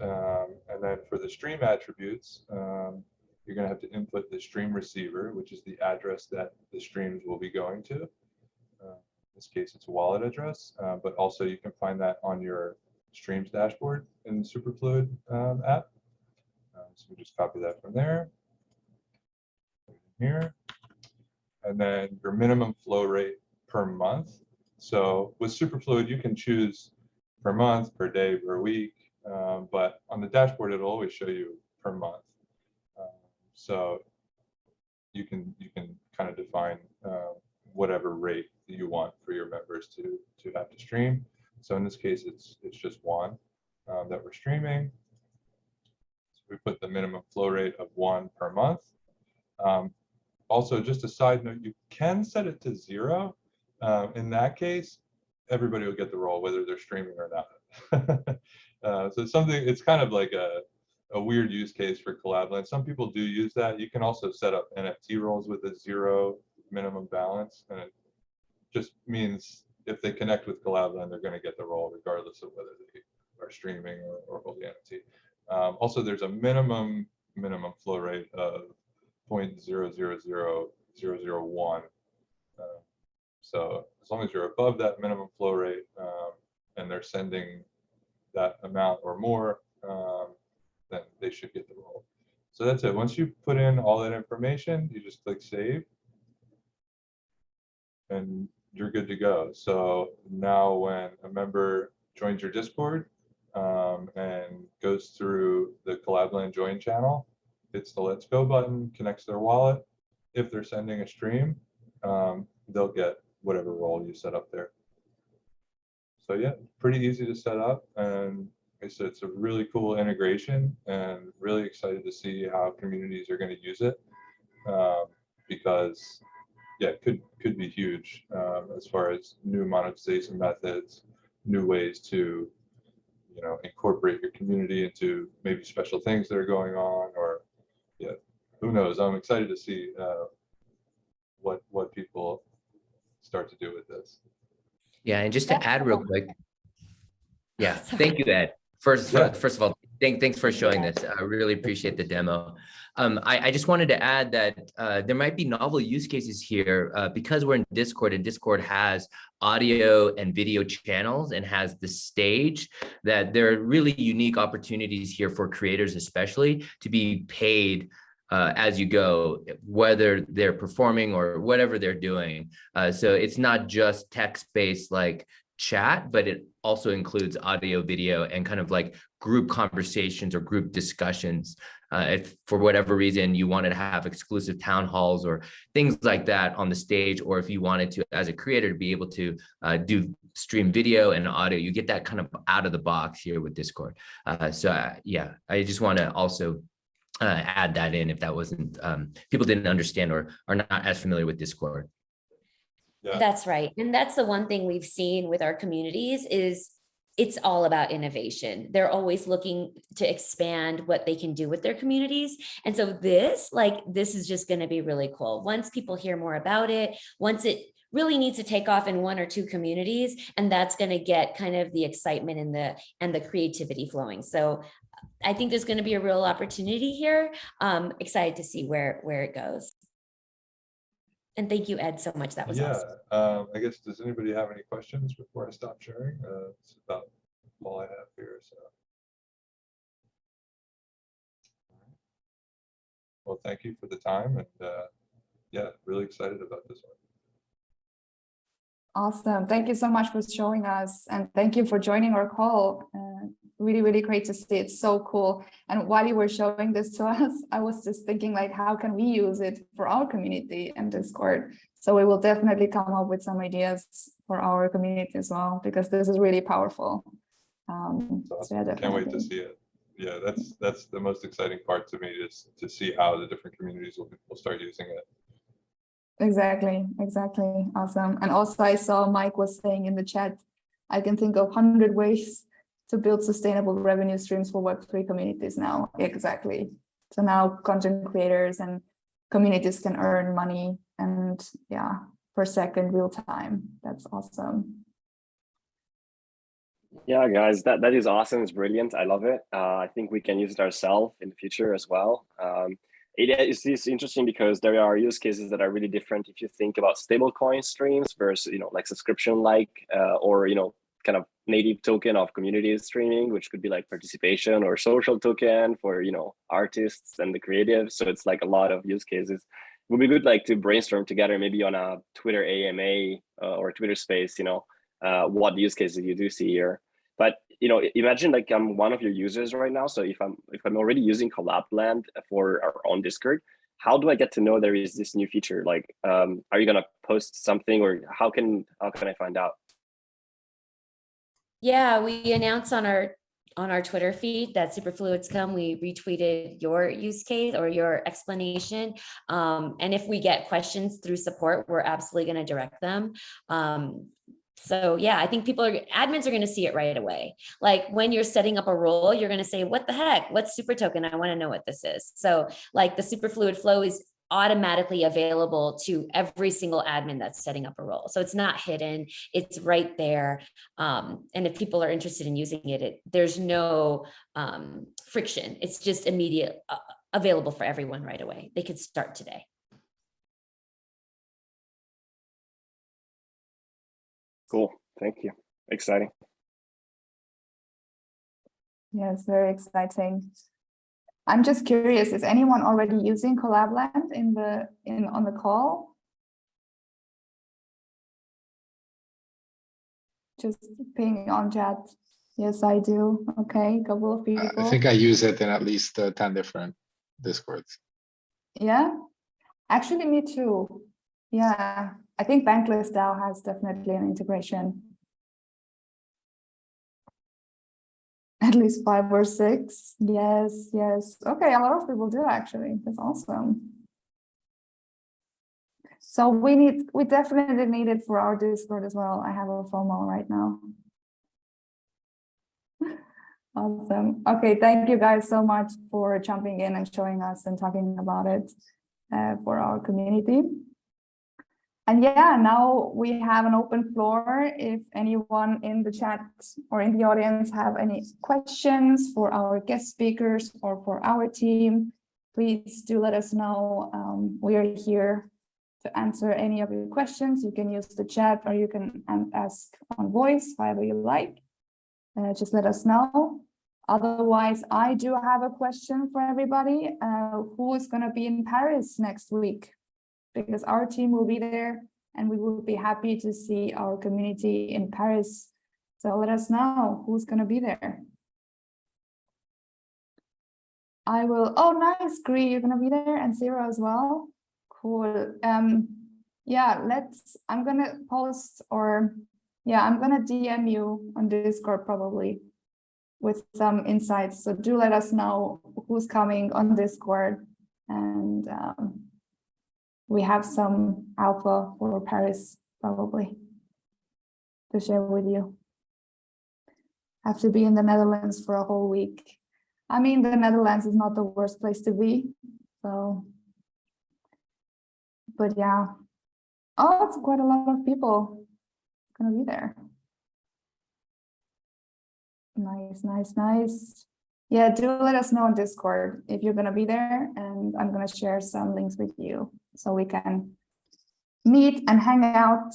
And then for the stream attributes, you're going to have to input the stream receiver, which is the address that the streams will be going to. In this case, it's a wallet address, but also you can find that on your streams dashboard in the Superfluid app. So we just copy that from there. here. And then your minimum flow rate per month. So with Superfluid, you can choose per month, per day, per week, but on the dashboard, it'll always show you per month. So you can kind of define whatever rate that you want for your members to have to stream. So in this case, it's just one that we're streaming. So we put the minimum flow rate of 1 per month. Also, just a side note, you can set it to 0. In that case, everybody will get the role, whether they're streaming or not. So it's kind of like a weird use case for Collab.Land. Some people do use that. You can also set up NFT roles with a 0 minimum balance, and it just means if they connect with Collab.Land, they're going to get the role regardless of whether they are streaming or hold the NFT. Also, there's a minimum flow rate of 0.000001. So as long as you're above that minimum flow rate and they're sending that amount or more, then they should get the role. So that's it. Once you put in all that information, you just click save and you're good to go. So now when a member joins your Discord and goes through the Collab.Land join channel, hits the Let's Go button, connects their wallet. If they're sending a stream, they'll get whatever role you set up there. So yeah, pretty easy to set up, and like I said, it's a really cool integration, and really excited to see how communities are going to use it, because yeah, it could be huge as far as new monetization methods, new ways to incorporate your community into maybe special things that are going on, or yeah, who knows? I'm excited to see what people start to do with this. Yeah, and just to add real quick. Yeah, thank you, Ed. First of all, thanks for showing this. I really appreciate the demo. I just wanted to add that there might be novel use cases here because we're in Discord, and Discord has audio and video channels and has the stage, that there are really unique opportunities here for creators, especially to be paid as you go, whether they're performing or whatever they're doing. So it's not just text-based like chat, but it also includes audio, video, and kind of like group conversations or group discussions. If for whatever reason you wanted to have exclusive town halls or things like that on the stage, or if you wanted to, as a creator, to be able to do stream video and audio, you get that kind of out of the box here with Discord. Yeah, I just want to also add that in if that wasn't, people didn't understand or are not as familiar with Discord. Yeah. That's right. And that's the one thing we've seen with our communities is it's all about innovation. They're always looking to expand what they can do with their communities. And so this is just going to be really cool. Once people hear more about it, once it really needs to take off in 1 or 2 communities, and that's going to get kind of the excitement and the creativity flowing. So I think there's going to be a real opportunity here. Excited to see where it goes. And thank you, Ed, so much. That was awesome. I guess, does anybody have any questions before I stop sharing? It's about all I have here. So, well, thank you for the time, and yeah, really excited about this one. Awesome. Thank you so much for showing us, and thank you for joining our call. Really, really great to see. It's so cool. And while you were showing this to us, I was just thinking, like, how can we use it for our community and Discord? So we will definitely come up with some ideas for our community as well, because this is really powerful. Awesome. So yeah, can't wait to see it. Yeah, that's the most exciting part to me, is to see how the different communities will start using it. Exactly. Awesome. And also I saw Mike was saying in the chat, I can think of 100 ways to build sustainable revenue streams for Web3 communities now. Exactly. So now content creators and communities can earn money, and yeah, per second, real time. That's awesome. Yeah, guys, that is awesome. It's brilliant. I love it. I think we can use it ourselves in the future as well. It's interesting because there are use cases that are really different if you think about stablecoin streams versus, like subscription or, kind of native token of community streaming, which could be like participation, or social token for, artists and the creatives. So it's like a lot of use cases. would be good like to brainstorm together, maybe on a Twitter AMA or Twitter space, what use cases you do see here. But imagine like I'm one of your users right now. So if I'm already using Collab.Land for our own Discord, how do I get to know there is this new feature? Like, are you gonna post something, or how can I find out? Yeah, we announced on our Twitter feed that Superfluid's come. We retweeted your use case or your explanation. And if we get questions through support, we're absolutely going to direct them. So yeah, I think admins are going to see it right away. Like when you're setting up a role, you're going to say, what the heck? What's super token? I want to know what this is. So like the Superfluid flow is automatically available to every single admin that's setting up a role. So it's not hidden, it's right there. And if people are interested in using it, there's no friction. It's just immediate, available for everyone right away. They could start today. Cool, thank you. Exciting. Yes, very exciting. I'm just curious, is anyone already using Collab.Land on the call? Just ping on chat. Yes, I do. Okay, a couple of people. I think I use it in at least 10 different Discords. Yeah, actually me too. Yeah, I think Bankless DAO has definitely an integration. At least 5 or 6. Yes, yes. Okay, a lot of people do actually. That's awesome. So we definitely need it for our Discord as well. I have a FOMO right now. Awesome. Okay, thank you guys so much for jumping in and showing us and talking about it for our community. And yeah, now we have an open floor. If anyone in the chat or in the audience have any questions for our guest speakers or for our team, please do let us know. We are here to answer any of your questions. You can use the chat or you can ask on voice, however you like. Just let us know. Otherwise, I do have a question for everybody. Who is going to be in Paris next week? Because our team will be there and we will be happy to see our community in Paris. So let us know who's going to be there. I will. Oh, nice, Gree, you're going to be there, and Sarah as well. Cool. Yeah, I'm going to post, or yeah, I'm going to DM you on Discord probably with some insights. So do let us know who's coming on Discord, and we have some alpha for Paris probably to share with you. Have to be in the Netherlands for a whole week. I mean, the Netherlands is not the worst place to be, so. But yeah. Oh, it's quite a lot of people gonna be there. Nice, nice, nice. Yeah, do let us know on Discord if you're gonna be there, and I'm gonna share some links with you so we can meet and hang out.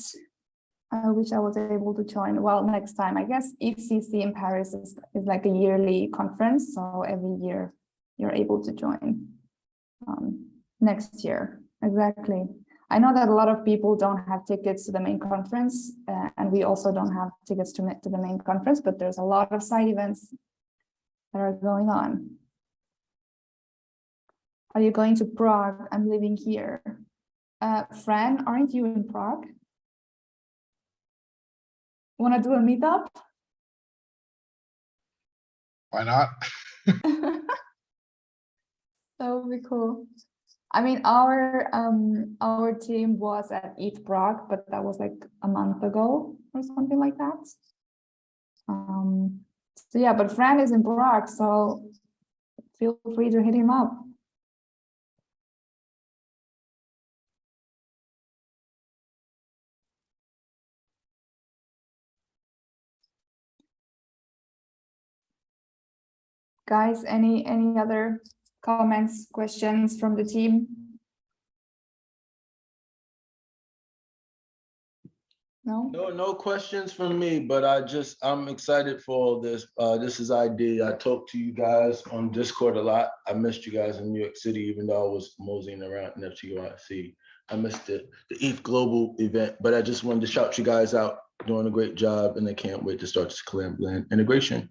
I wish I was able to join. Well, next time, I guess ECC in Paris is like a yearly conference, so every year you're able to join. Next year, exactly. I know that a lot of people don't have tickets to the main conference, and we also don't have tickets to the main conference, but there's a lot of side events that are going on. Are you going to Prague? I'm living here. Fran, aren't you in Prague? Want to do a meetup? Why not? That would be cool. I mean, our team was at ETH Prague, but that was like a month ago or something like that. So yeah, but Fran is in Prague, so feel free to hit him up. Guys, any other comments, questions from the team? No? No questions from me, but I'm excited for all this. This is ID. I talked to you guys on Discord a lot. I missed you guys in New York City, even though I was moseying around in FTYC. I missed the ETHGlobal event, but I just wanted to shout you guys out, doing a great job, and I can't wait to start this Collab.Land integration.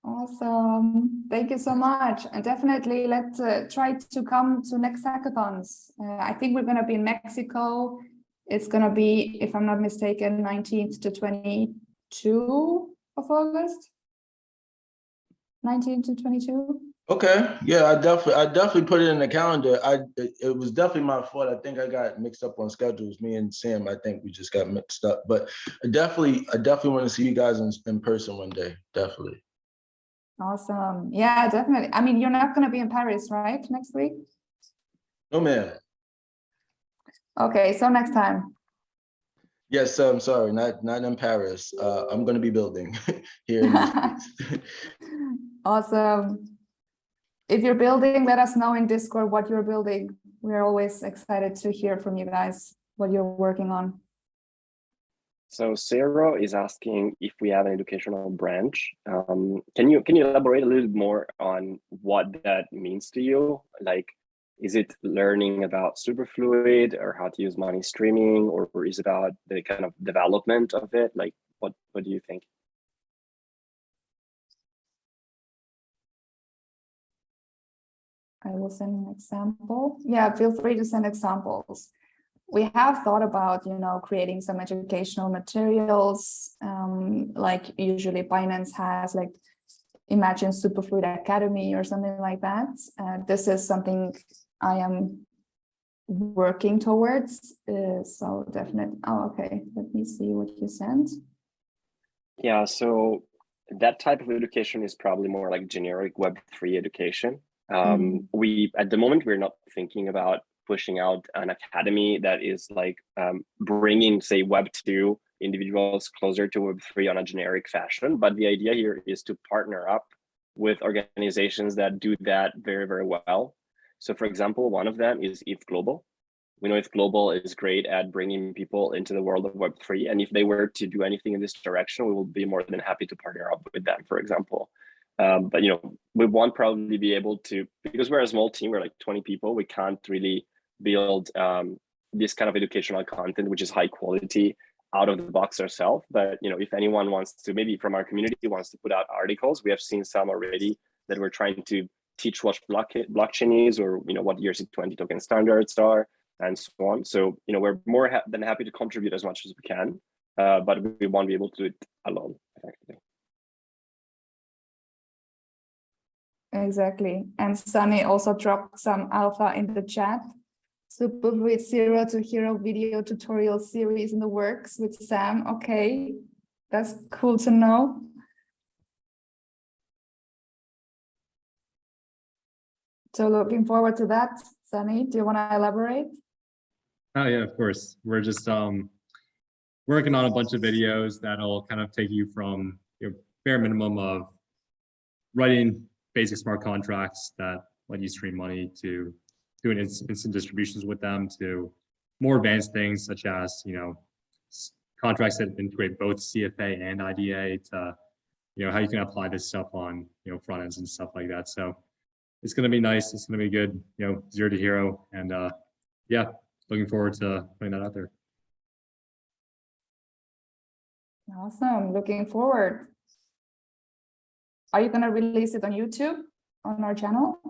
Awesome. Thank you so much. And definitely let's try to come to next hackathons. I think we're going to be in Mexico. It's going to be, if I'm not mistaken, 19th to 22 of August. 19 to 22. Okay, yeah, I definitely put it in the calendar. It was definitely my fault. I think I got mixed up on schedules. Me and Sam, I think we just got mixed up. But I definitely want to see you guys in person one day. Definitely. Awesome. Yeah, definitely. I mean, you're not going to be in Paris, right? Next week? No, ma'am. Okay, so next time. Yes, I'm sorry, not in Paris. I'm going to be building here in the States. Awesome. If you're building, let us know in Discord what you're building. We're always excited to hear from you guys what you're working on. So Sarah is asking if we have an educational branch. Can you elaborate a little more on what that means to you? Like, is it learning about Superfluid or how to use money streaming, or is it about the kind of development of it? Like, what do you think? I will send an example. Yeah, feel free to send examples. We have thought about, creating some educational materials, like usually Binance has, like Imagine Superfluid Academy or something like that. This is something I am working towards. So definitely. Oh, okay. Let me see what you sent. Yeah, so that type of education is probably more like generic Web3 education. We, at the moment, we're not thinking about pushing out an academy that is like bringing, say, Web2 individuals closer to Web3 on a generic fashion. But the idea here is to partner up with organizations that do that very, very well. So for example, one of them is ETHGlobal. We know ETHGlobal is great at bringing people into the world of Web3. And if they were to do anything in this direction, we will be more than happy to partner up with them, for example. But we won't probably be able to, because we're a small team, we're like 20 people, we can't really build this kind of educational content, which is high quality, out of the box ourselves. But if anyone wants to, maybe from our community wants to put out articles, we have seen some already that we're trying to teach what blockchain is, or what ERC20 token standards are, and so on. So we're more than happy to contribute as much as we can, but we won't be able to do it alone, effectively. Exactly. And Sunny also dropped some alpha in the chat. Superfluid 0 to Hero video tutorial series in the works with Sam. Okay, that's cool to know. So looking forward to that. Sunny, do you want to elaborate? Oh yeah, of course. We're just working on a bunch of videos that'll kind of take you from bare minimum of writing basic smart contracts that let you stream money to doing instant distributions with them, to more advanced things such as contracts that integrate both CFA and IDA, to how you can apply this stuff on front ends and stuff like that. So it's going to be nice. It's going to be good. 0 to Hero, and yeah, looking forward to putting that out there. Awesome. Looking forward. Are you going to release it on YouTube, on our channel?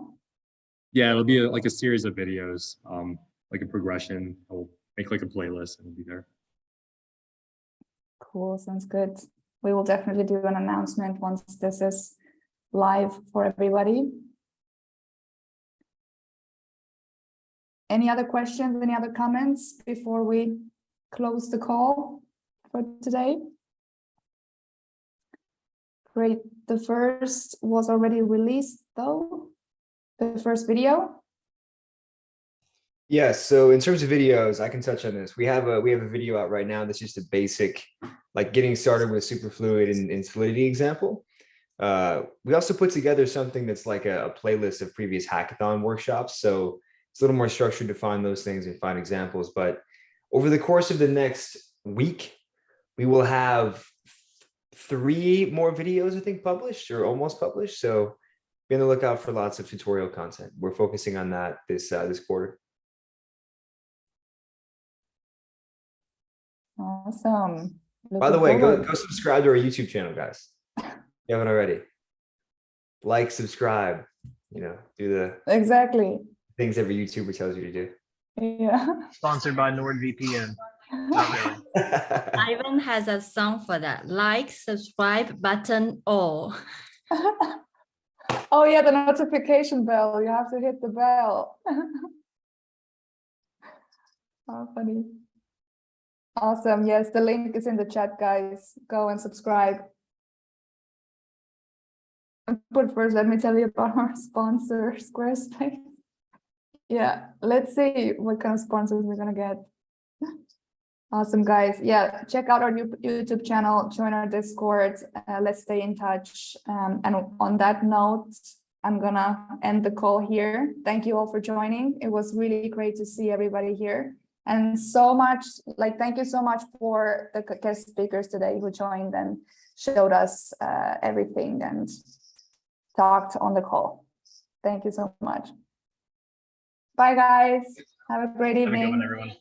Yeah, it'll be like a series of videos, like a progression. I'll make like a playlist and it'll be there. Cool. Sounds good. We will definitely do an announcement once this is live for everybody. Any other questions, any other comments before we close the call for today? Great. The first was already released though, the first video. Yeah, so in terms of videos, I can touch on this. We have a video out right now that's just a basic, like getting started with Superfluid and Solidity example. We also put together something that's like a playlist of previous hackathon workshops. So it's a little more structured to find those things and find examples. But over the course of the next week, we will have 3 more videos, I think, published or almost published. So be on the lookout for lots of tutorial content. We're focusing on that this quarter. Awesome. By the way, Looking go subscribe to our YouTube channel, guys. If you haven't already. Like, subscribe, do the Exactly. things every YouTuber tells you to do. Yeah. Sponsored by NordVPN. Not really. Ivan has a song for that. Like, subscribe button all. Oh yeah, the notification bell. You have to hit the bell. Oh, funny. Awesome. Yes, the link is in the chat, guys. Go and subscribe. But first, let me tell you about our sponsor, Squarespace. Yeah, let's see what kind of sponsors we're gonna get. Awesome, guys. Yeah, check out our YouTube channel, join our Discord. Let's stay in touch. And on that note, I'm gonna end the call here. Thank you all for joining. It was really great to see everybody here. And so much, thank you so much for the guest speakers today who joined and showed us everything and talked on the call. Thank you so much. Bye, guys. Have a great Have a good one, evening. everyone.